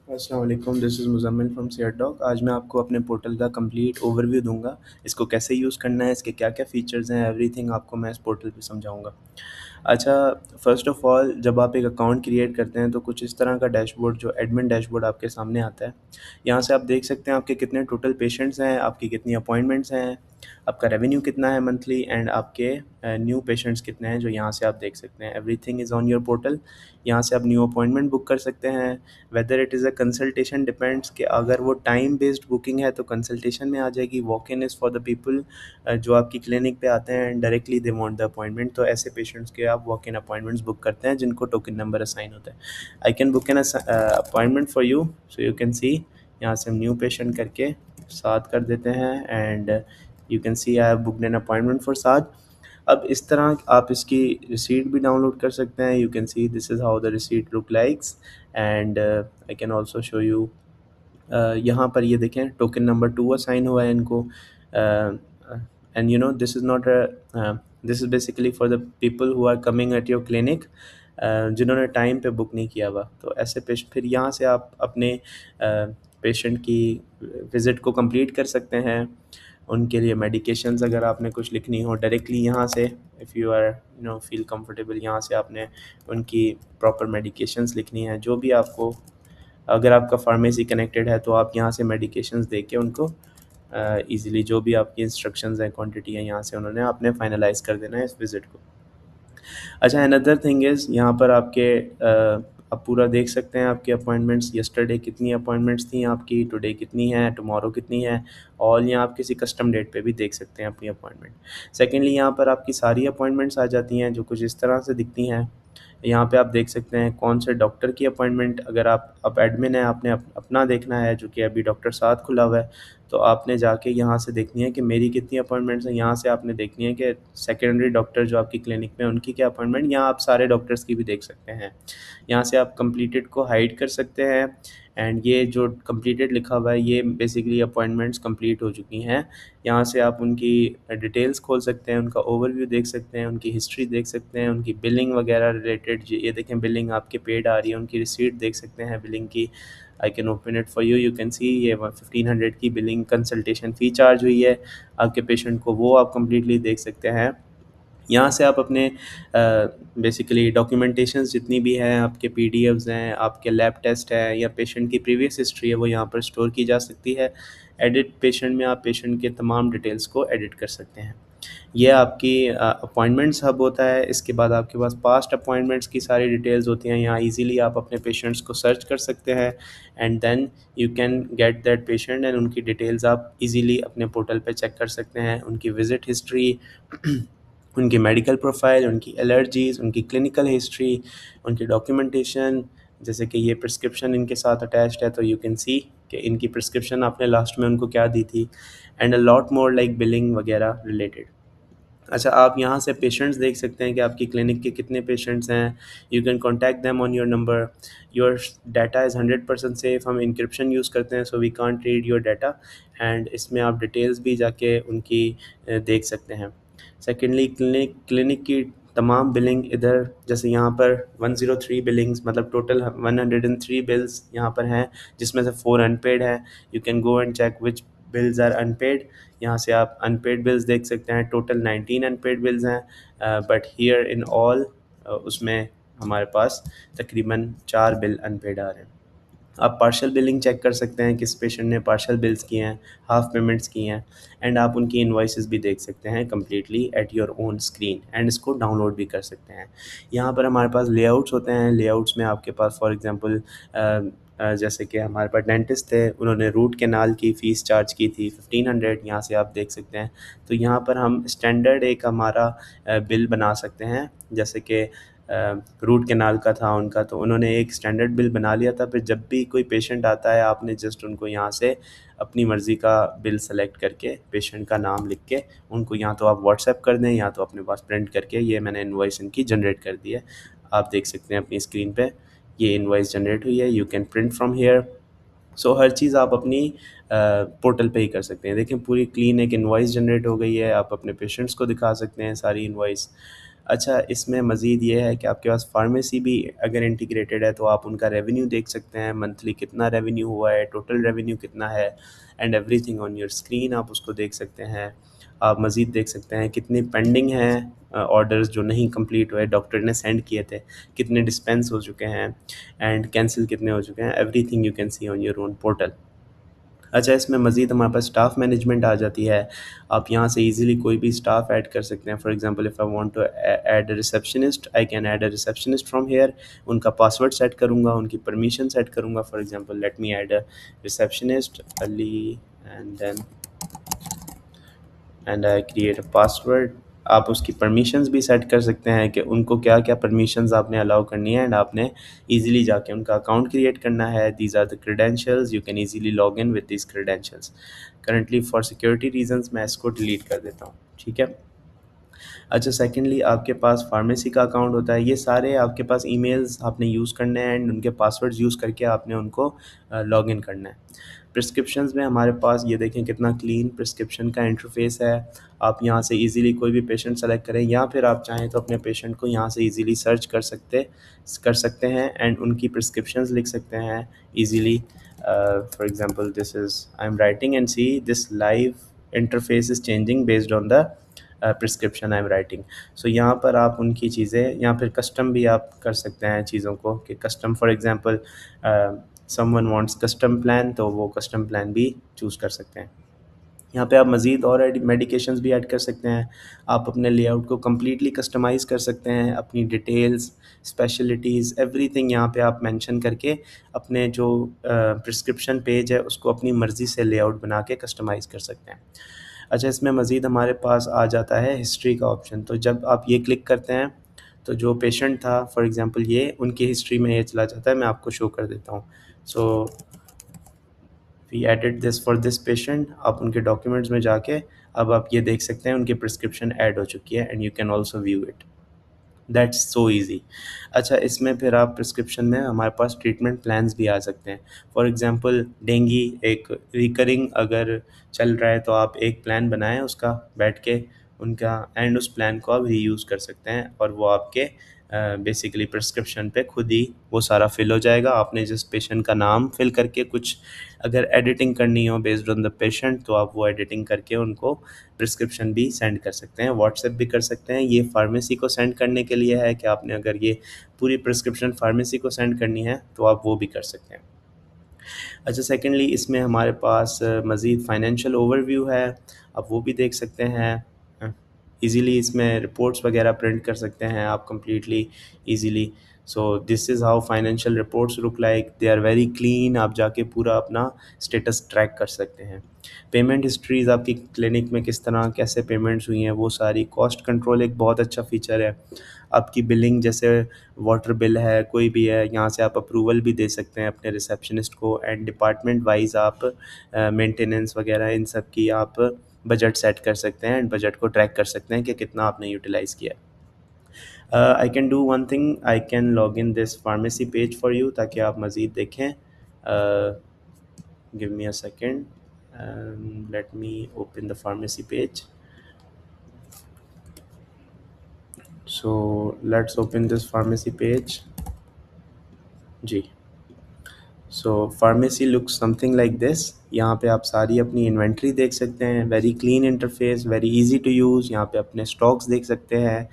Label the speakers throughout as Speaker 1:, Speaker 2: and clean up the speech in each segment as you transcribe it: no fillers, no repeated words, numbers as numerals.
Speaker 1: अस्सलाम वालेकुम, this is Muzammil from सियर डॉग। आज मैं आपको अपने पोर्टल का कंप्लीट ओवरव्यू दूंगा। इसको कैसे यूज़ करना है, इसके क्या क्या फ़ीचर्स हैं, एवरीथिंग आपको मैं इस पोर्टल पे समझाऊंगा। अच्छा, फ़र्स्ट ऑफ़ ऑल जब आप एक अकाउंट क्रिएट करते हैं तो कुछ इस तरह का डैशबोर्ड जो एडमिन डैशबोर्ड आपके सामने आता है। यहाँ से आप देख सकते हैं आपके कितने टोटल पेशेंट्स हैं, आपकी कितनी अपॉइंटमेंट्स हैं, आपका रेवेन्यू कितना है मंथली, एंड आपके न्यू पेशेंट्स कितने हैं जो यहाँ से आप देख सकते हैं। Everything is on your portal. यहाँ से आप न्यू अपॉइंटमेंट बुक कर सकते हैं। Whether it is a consultation depends, कि अगर वो टाइम बेस्ड बुकिंग है तो कंसल्टेशन में आ जाएगी। Walk in is for the people जो आपकी क्लिनिक पे आते हैं and directly they want the appointment, तो ऐसे पेशेंट्स के आप वॉक इन अपॉइंटमेंट्स बुक करते हैं जिनको टोकन नंबर असाइन होता है। I can book in appointment for you, so you can see. यहाँ से हम न्यू पेशेंट करके साथ कर देते हैं and you can see I have booked an appointment for साथ। अब इस तरह आप इसकी रिसीट भी डाउनलोड कर सकते हैं। You can see this is how the receipt look likes and I can also show you. यहाँ पर ये देखें टोकन नंबर 2 असाइन हुआ है इनको। And you know this is not this is basically for the people who are coming at your clinic, जिन्होंने time पे book नहीं किया हुआ। तो ऐसे फिर यहाँ से आप अपने पेशेंट की विज़िट को कंप्लीट कर सकते हैं। उनके लिए मेडिकेशंस अगर आपने कुछ लिखनी हो डायरेक्टली यहाँ से, if you are feel comfortable, यहाँ से आपने उनकी प्रॉपर मेडिकेशंस लिखनी है जो भी आपको। अगर आपका फार्मेसी कनेक्टेड है तो आप यहाँ से मेडिकेशंस दे के उनको ईज़िली जो भी आपकी इंस्ट्रक्शंस हैं, क्वांटिटी है, यहाँ से उन्होंने आपने फाइनलाइज़ कर देना है इस विज़िट को। अच्छा, अनदर थिंग इज़ यहाँ पर आपके आप पूरा देख सकते हैं आपकी अपॉइंटमेंट्स, यस्टरडे कितनी अपॉइंटमेंट्स थी आपकी, टुडे कितनी है, टुमारो कितनी है। और यहाँ आप किसी कस्टम डेट पे भी देख सकते हैं अपनी अपॉइंटमेंट। सेकेंडली यहाँ पर आपकी सारी अपॉइंटमेंट्स आ जाती हैं जो कुछ इस तरह से दिखती हैं। यहाँ पे आप देख सकते हैं कौन से डॉक्टर की अपॉइंटमेंट, अगर आप एडमिन है, आपने अपना देखना है जो कि अभी डॉक्टर साथ खुला हुआ है, तो आपने जाके यहाँ से देखनी है कि मेरी कितनी अपॉइंटमेंट्स हैं। यहाँ से आपने देखनी है कि सेकेंडरी डॉक्टर जो आपकी क्लिनिक में उनकी क्या अपॉइंटमेंट। यहाँ आप सारे डॉक्टर्स की भी देख सकते हैं। यहाँ से आप कंप्लीटेड को हाइड कर सकते हैं एंड ये जो कंप्लीटेड लिखा हुआ है ये बेसिकली अपॉइंटमेंट्स कंप्लीट हो चुकी हैं। यहाँ से आप उनकी डिटेल्स खोल सकते हैं, उनका ओवरव्यू देख सकते हैं, उनकी हिस्ट्री देख सकते हैं, उनकी बिलिंग वगैरह रिलेटेड। ये देखें बिलिंग आपके पेड आ रही है, उनकी रिसीट देख सकते हैं बिलिंग की। I can open it for you, you can see ये 1500 की बिलिंग कंसल्टेशन फ़ी चार्ज हुई है आपके पेशेंट को, वो आप कम्प्लीटली देख सकते हैं। यहाँ से आप अपने बेसिकली डॉक्यूमेंटेशंस जितनी भी हैं, आपके पीडीएफ्स हैं, आपके लैब टेस्ट है या पेशेंट की प्रीवियस हिस्ट्री है, वो यहाँ पर स्टोर की जा सकती है। एडिट पेशेंट में आप पेशेंट के तमाम डिटेल्स को एडिट कर सकते हैं। ये आपकी अपॉइंटमेंट्स हब होता है। इसके बाद आपके पास पास्ट अपॉइंटमेंट्स की सारी डिटेल्स होती हैं। यहाँ इजीली आप अपने पेशेंट्स को सर्च कर सकते हैं and then you can get that patient and उनकी डिटेल्स आप इजीली अपने पोर्टल पे चेक कर सकते हैं। उनकी विज़िट हिस्ट्री, उनकी मेडिकल प्रोफाइल, उनकी एलर्जीज़, उनकी क्लिनिकल हिस्ट्री, उनकी डॉक्यूमेंटेशन। जैसे कि ये प्रिस्क्रिप्शन इनके साथ अटैच्ड है तो यू कैन सी कि इनकी प्रिस्क्रिप्शन आपने लास्ट में उनको क्या दी थी and a lot more like billing वगैरह रिलेटेड। अच्छा, आप यहाँ से पेशेंट्स देख सकते हैं कि आपकी क्लिनिक के कितने पेशेंट्स हैं। You can contact them on your number. Your data is 100% safe. हम इंक्रिप्शन यूज़ करते हैं, so we can't read your data. And इसमें आप डिटेल्स भी जाके उनकी देख सकते हैं। सेकेंडली क्लिनिक की तमाम बिलिंग इधर, जैसे यहाँ पर 103 बिलिंग्स, मतलब टोटल 103 बिल्स यहाँ पर हैं, जिसमें से 4 अनपेड हैं। You can go and check which bills are unpaid. यहाँ से आप अनपेड बिल्स देख सकते हैं। टोटल 19 अनपेड बिल्स हैं, बट हियर इन ऑल उसमें हमारे पास तकरीबन 4 बिल अनपेड आ रहे हैं। आप पार्शियल बिलिंग चेक कर सकते हैं, किस पेशेंट ने पार्शियल बिल्स किए हैं, हाफ़ पेमेंट्स किए हैं। एंड आप उनकी इनवॉइसेस भी देख सकते हैं completely at your own screen and इसको डाउनलोड भी कर सकते हैं। यहाँ पर हमारे पास लेआउट्स होते हैं। लेआउट्स में आपके पास फॉर एग्जांपल जैसे कि हमारे पास डेंटिस्ट थे, उन्होंने रूट कैनाल की फ़ीस चार्ज की थी 1500, यहाँ से आप देख सकते हैं। तो यहाँ पर हम स्टैंडर्ड एक हमारा बिल बना सकते हैं। जैसे कि रूट कैनाल का था उनका, तो उन्होंने एक स्टैंडर्ड बिल बना लिया था। फिर जब भी कोई पेशेंट आता है, आपने जस्ट उनको यहाँ से अपनी मर्ज़ी का बिल सेलेक्ट करके पेशेंट का नाम लिख के उनको या तो आप व्हाट्सएप कर दें या तो अपने पास प्रिंट करके, ये मैंने इनवॉइस इनकी जनरेट कर दी है। आप देख सकते हैं अपनी स्क्रीन पे ये इनवॉइस जनरेट हुई है। You can print from here. So हर चीज़ आप अपनी पोर्टल पे ही कर सकते हैं। देखें पूरी क्लीन एक इनवॉइस जनरेट हो गई है। आप अपने पेशेंट्स को दिखा सकते हैं सारी इनवॉइस। अच्छा, इसमें मज़ीद ये है कि आपके पास फ़ार्मेसी भी अगर इंटीग्रेटेड है तो आप उनका रेवेन्यू देख सकते हैं, मंथली कितना रेवेन्यू हुआ है, टोटल रेवेन्यू कितना है, and everything on your screen आप उसको देख सकते हैं। आप मज़ीद देख सकते हैं कितनी पेंडिंग हैं ऑर्डर्स जो नहीं कंप्लीट हुए, डॉक्टर ने सेंड किए थे, कितने डिस्पेंस हो चुके हैं एंड कैंसिल कितने हो चुके हैं, everything you can see on your own portal. अच्छा, इसमें मज़ीद हमारे पास स्टाफ मैनेजमेंट आ जाती है। आप यहाँ से ईज़िली कोई भी स्टाफ ऐड कर सकते हैं। For example if I want to add a receptionist, I can add a receptionist from here. उनका पासवर्ड सेट करूँगा, उनकी परमिशन सेट करूँगा। For example let me add a receptionist Ali and then and I create a password. आप उसकी permissions भी set कर सकते हैं कि उनको क्या-क्या परमिशंस आपने अलाउ करनी है, एंड आपने ईज़िली जाके उनका अकाउंट क्रिएट करना है। These are the credentials, you can easily log in with these credentials. Currently for security reasons मैं इसको डिलीट कर देता हूँ, ठीक है? अच्छा, सेकेंडली आपके पास फार्मेसी का अकाउंट होता है। ये सारे आपके पास ईमेल्स आपने यूज़ करने हैं एंड उनके पासवर्ड्स यूज़ करके आपने उनको लॉगिन करना है। प्रिस्क्रिप्शंस में हमारे पास ये देखें कितना क्लीन प्रिस्क्रिप्शन का इंटरफ़ेस है। आप यहाँ से ईज़िली कोई भी पेशेंट सेलेक्ट करें, या फिर आप चाहें तो अपने पेशेंट को यहाँ से ईज़िली सर्च कर सकते हैं एंड उनकी प्रिस्क्रिप्शंस लिख सकते हैं easily. For example this is I am writing and see this live interface is changing based on the prescription I am writing. So यहाँ पर आप उनकी चीज़ें, या फिर कस्टम भी आप कर सकते हैं चीज़ों को, कि custom for example someone wants custom plan, तो वो कस्टम प्लान भी चूज़ कर सकते हैं। यहाँ पे आप मज़ीद और मेडिकेशंस भी ऐड कर सकते हैं। आप अपने लेआउट को कम्प्लीटली कस्टमाइज़ कर सकते हैं, अपनी डिटेल्स, स्पेशलिटीज़, एवरीथिंग यहाँ पे आप मेंशन करके अपने जो प्रिस्क्रिप्शन पेज है उसको अपनी मर्ज़ी से लेआउट बना के कस्टमाइज़ कर सकते हैं। अच्छा, इसमें मज़ीद हमारे पास आ जाता है हिस्ट्री का ऑप्शन। तो जब आप ये क्लिक करते हैं तो जो पेशेंट था, फॉर एग्ज़ाम्पल ये, उनकी हिस्ट्री में ये चला जाता है। मैं आपको शो कर देता हूँ। So we added this for this patient. आप उनके डॉक्यूमेंट्स में जाके अब आप ये देख सकते हैं उनकी प्रिस्क्रिप्शन ऐड हो चुकी है and you can also view it. That's so easy. अच्छा, इसमें फिर आप प्रिस्क्रिप्शन में हमारे पास ट्रीटमेंट प्लान्स भी आ सकते हैं। फॉर एग्ज़ाम्पल डेंगी एक रिकरिंग अगर चल रहा है तो आप एक प्लान बनाएँ उसका बैठ के उनका, एंड उस प्लान को आप रीयूज़ कर सकते हैं और वो आपके बेसिकली प्रिस्क्रिप्शन पे खुद ही वो सारा फ़िल हो जाएगा। आपने जिस पेशेंट का नाम फ़िल करके कुछ अगर एडिटिंग करनी हो बेस्ड ऑन द पेशेंट, तो आप वो एडिटिंग करके उनको प्रिस्क्रिप्शन भी सेंड कर सकते हैं, व्हाट्सएप भी कर सकते हैं। ये फार्मेसी को सेंड करने के लिए है कि आपने अगर ये पूरी प्रिस्क्रिप्शन फार्मेसी को सेंड करनी है तो आप वो भी कर सकते हैं। अच्छा, सेकेंडली इसमें हमारे पास मज़ीद फाइनेंशियल ओवरव्यू है, आप वो भी देख सकते हैं। ईज़िली इसमें रिपोर्ट्स वगैरह प्रिंट कर सकते हैं आप completely easily. So this is how financial reports look like, they are very clean. आप जाके पूरा अपना स्टेटस ट्रैक कर सकते हैं। पेमेंट हिस्ट्रीज़ आपकी क्लिनिक में किस तरह कैसे पेमेंट्स हुई हैं वो सारी। कॉस्ट कंट्रोल एक बहुत अच्छा फ़ीचर है। आपकी बिलिंग जैसे वाटर बिल है, कोई भी है, यहाँ से आप अप्रूवल भी दे सकते हैं अपने रिसेप्शनिस्ट को, एंड डिपार्टमेंट वाइज़ आप मेंटेनेंस वगैरह इन सब की आप बजट सेट कर सकते हैं एंड बजट को ट्रैक कर सकते हैं कि कितना आपने यूटिलाइज़ किया है। I can do one thing, I can log in this pharmacy page for you ताकि आप मज़ीद देखें। Give me a second, let me open the pharmacy page. So let's open this pharmacy page. जी, so pharmacy looks something like this. यहाँ पे आप सारी अपनी इन्वेंट्री देख सकते हैं, very clean interface, very easy to use. यहाँ पे अपने स्टॉक्स देख सकते हैं,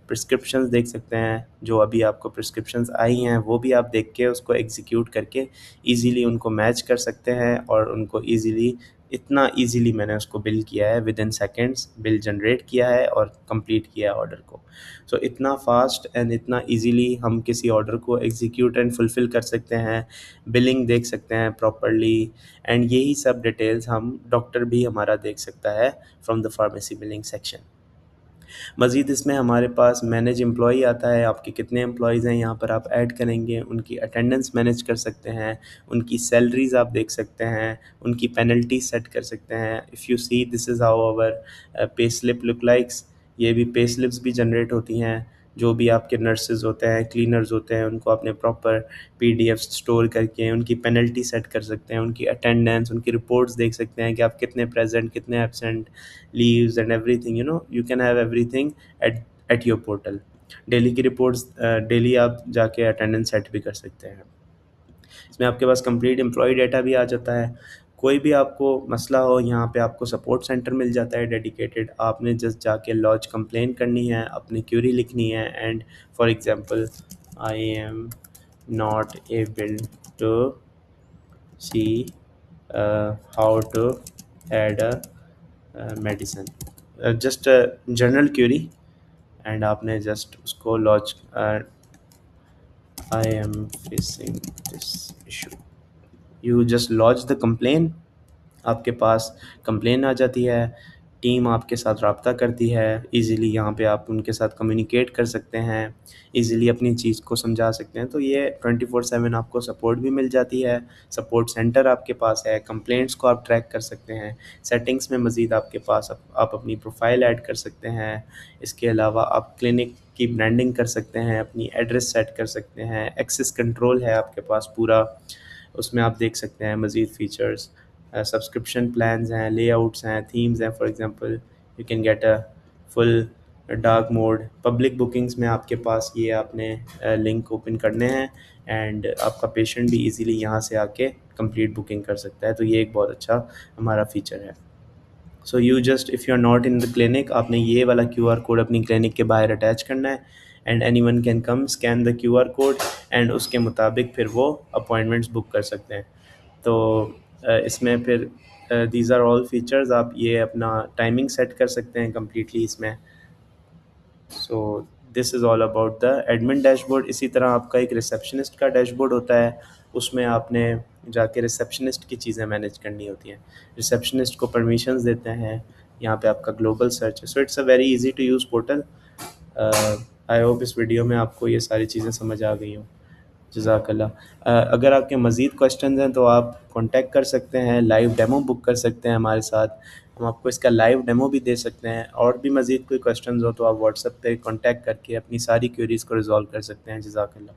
Speaker 1: प्रिस्क्रिप्शंस देख सकते हैं, जो अभी आपको प्रिस्क्रिप्शंस आई हैं वो भी आप देख के उसको एग्जीक्यूट करके इजीली उनको मैच कर सकते हैं और उनको इजीली, इतना इजीली मैंने उसको बिल किया है, with in seconds bill generate किया है और कंप्लीट किया है ऑर्डर को। सो इतना फास्ट एंड इतना इजीली हम किसी ऑर्डर को एग्जीक्यूट एंड फुलफ़िल कर सकते हैं, बिलिंग देख सकते हैं प्रॉपर्ली, एंड यही सब डिटेल्स हम डॉक्टर भी हमारा देख सकता है from the pharmacy billing section. मज़ीद इसमें हमारे पास मैनेज एम्प्लॉई आता है, आपके कितने एम्प्लॉइज़ हैं यहाँ पर आप ऐड करेंगे, उनकी अटेंडेंस मैनेज कर सकते हैं, उनकी सैलरीज़ आप देख सकते हैं, उनकी पेनल्टी सेट कर सकते हैं। If you see this is how our pay slip look likes. ये भी पे स्लिप्स भी जनरेट होती हैं। जो भी आपके नर्सेज़ होते हैं, क्लीनर्स होते हैं, उनको आपने प्रॉपर पीडीएफ स्टोर करके उनकी पेनल्टी सेट कर सकते हैं, उनकी अटेंडेंस, उनकी रिपोर्ट्स देख सकते हैं कि आप कितने प्रेजेंट, कितने absent, leaves and everything, you know, you can have everything at at your portal. Daily की रिपोर्ट्स डेली आप जाके अटेंडेंस सेट भी कर सकते हैं। इसमें आपके पास कंप्लीट एम्प्लॉय डाटा भी आ जाता है। कोई भी आपको मसला हो, यहाँ पे आपको सपोर्ट सेंटर मिल जाता है डेडिकेटेड। आपने जस्ट जाके लॉज कंप्लेन करनी है, अपनी क्यूरी लिखनी है, and for example I am not able to see how to add a medicine, just general query, and आपने जस्ट उसको lodge I am facing this issue, you just lodge the complain. आपके पास complain आ जाती है, team आपके साथ रब्ता करती है, इजीली यहाँ पे आप उनके साथ कम्युनिकेट कर सकते हैं, इजीली अपनी चीज़ को समझा सकते हैं। तो ये 24/7 आपको सपोर्ट भी मिल जाती है, सपोर्ट सेंटर आपके पास है, कंप्लेंट्स को आप ट्रैक कर सकते हैं। सेटिंग्स में मज़ीद आपके पास आप अपनी प्रोफाइल ऐड कर सकते हैं। इसके अलावा आप क्लिनिक की ब्रांडिंग कर सकते हैं, अपनी एड्रेस सेट कर सकते हैं, एक्सेस कंट्रोल है आपके पास पूरा, उसमें आप देख सकते हैं मज़ीद फ़ीचर्स। सब्सक्रिप्शन प्लान्स हैं, लेआउट्स हैं, थीम्स हैं। For example you can get a full dark mode. Public bookings में आपके पास ये आपने लिंक ओपन करने हैं, एंड आपका पेशेंट भी इजीली यहाँ से आके कंप्लीट बुकिंग कर सकता है। तो ये एक बहुत अच्छा हमारा फ़ीचर है। So you just if you are not in the clinic, आपने ये वाला QR कोड अपनी क्लिनिक के बाहर अटैच करना है, and any one can come scan the QR code, and उसके मुताबिक फिर वो अपॉइंटमेंट्स बुक कर सकते हैं। तो इसमें फिर दीज आर ऑल फीचर्स। आप ये अपना टाइमिंग सेट कर सकते हैं कम्प्लीटली इसमें। सो this is all about the admin dashboard. इसी तरह आपका एक रिसेप्शनिस्ट का डैशबोर्ड होता है, उसमें आपने जाके रिसेप्शनिस्ट की चीज़ें मैनेज करनी होती हैं। रिसेप्शनिस्ट को परमिशंस देते हैं, यहाँ पे आपका ग्लोबल सर्च है। So it's a very easy to use portal. I hope इस वीडियो में आपको ये सारी चीज़ें समझ आ गई हों। जज़ाकल्लाह। अगर आपके मज़ीद क्वेश्चंस हैं तो आप कॉन्टैक्ट कर सकते हैं, लाइव डेमो बुक कर सकते हैं हमारे साथ। हम आपको इसका लाइव डेमो भी दे सकते हैं। और भी मज़ीद कोई क्वेश्चंस हो तो आप व्हाट्सएप पे कॉन्टैक्ट करके अपनी सारी क्वेरीज़ को रिज़ॉल्व कर सकते हैं। जज़ाकल्लाह।